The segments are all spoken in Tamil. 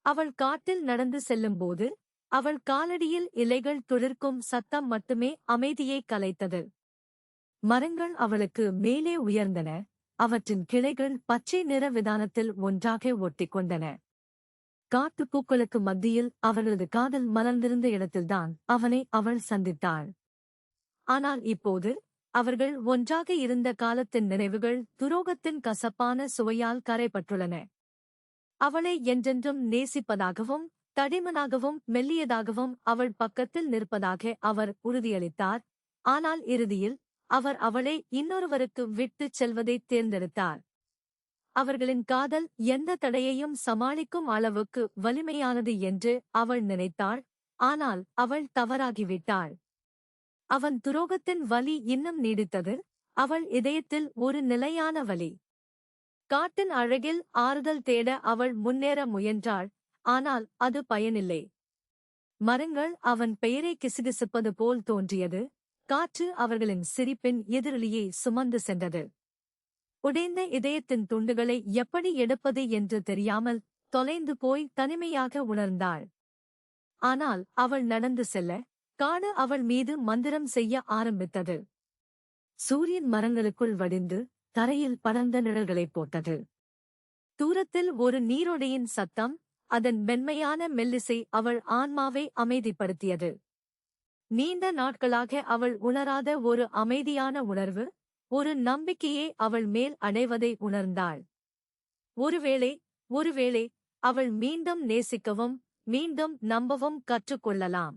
அவள் காட்டில் நடந்து செல்லும்போது அவள் காலடியில் இலைகள் துளிர்க்கும் சத்தம் மட்டுமே அமைதியைக் கலைத்தது. மரங்கள் அவளுக்கு மேலே உயர்ந்தன, அவற்றின் கிளைகள் பச்சை நிற விதானத்தில் ஒன்றாக ஒட்டிக்கொண்டன. காட்டுப்பூக்களுக்கு மத்தியில் அவர்களது காதல் மலர்ந்திருந்த இடத்தில்தான் அவனை அவள் சந்தித்தாள். ஆனால் இப்போது அவர்கள் ஒன்றாக இருந்த காலத்தின் நினைவுகள் துரோகத்தின் கசப்பான சுவையால் கரைபட்டுள்ளன. அவளை என்றென்றும் நேசிப்பதாகவும் தடிமனாகவும் மெல்லியதாகவும் அவள் பக்கத்தில் நிற்பதாக அவர் உறுதியளித்தார். ஆனால் இறுதியில் அவர் அவளை இன்னொருவருக்கு விட்டுச் செல்வதைத் தேர்ந்தெடுத்தார். அவர்களின் காதல் எந்த தடையையும் சமாளிக்கும் அளவுக்கு வலிமையானது என்று அவள் நினைத்தாள். ஆனால் அவள் தவறாகிவிட்டாள். அவன் துரோகத்தின் வலி இன்னும் நீடித்தது, அவள் இதயத்தில் ஒரு நிலையான வலி. காட்டின் அழகில் ஆறுதல் தேட அவள் முன்னேற முயன்றாள், ஆனால் அது பயனில்லை. மரங்கள் அவன் பெயரை கிசுகிசுப்பது போல் தோன்றியது, காற்று அவர்களின் சிரிப்பின் எதிரொலியை சுமந்து சென்றது. உடைந்த இதயத்தின் துண்டுகளை எப்படி எடுப்பது என்று தெரியாமல் தொலைந்து போய் தனிமையாக உணர்ந்தாள். ஆனால் அவள் நடந்து செல்ல காடு அவள் மீது மந்திரம் செய்ய ஆரம்பித்தது. சூரியன் மரங்களுக்குள் வடிந்து தரையில் படர்ந்த நிழல்களைப் போட்டது. தூரத்தில் ஒரு நீரோடையின் சத்தம், அதன் மென்மையான மெல்லிசை அவள் ஆன்மாவை அமைதிப்படுத்தியது. நீண்ட நாட்களாக அவள் உணராத ஒரு அமைதியான உணர்வு, ஒரு நம்பிக்கையே அவள் மேல் அடைவதை உணர்ந்தாள். ஒருவேளை அவள் மீண்டும் நேசிக்கவும் மீண்டும் நம்பவும் கற்றுக்கொள்ளலாம்.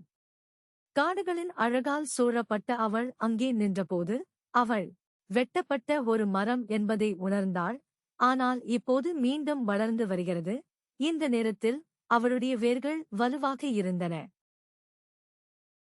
காடுகளின் அழகால் சூழப்பட்ட அவள் அங்கே நின்றபோது அவள் வெட்டப்பட்ட ஒரு மரம் என்பதை உணர்ந்தாள். ஆனால் இப்போது மீண்டும் வளர்ந்து வருகிறது. இந்த நேரத்தில் அவளுடைய வேர்கள் வலுவாக இருந்தன.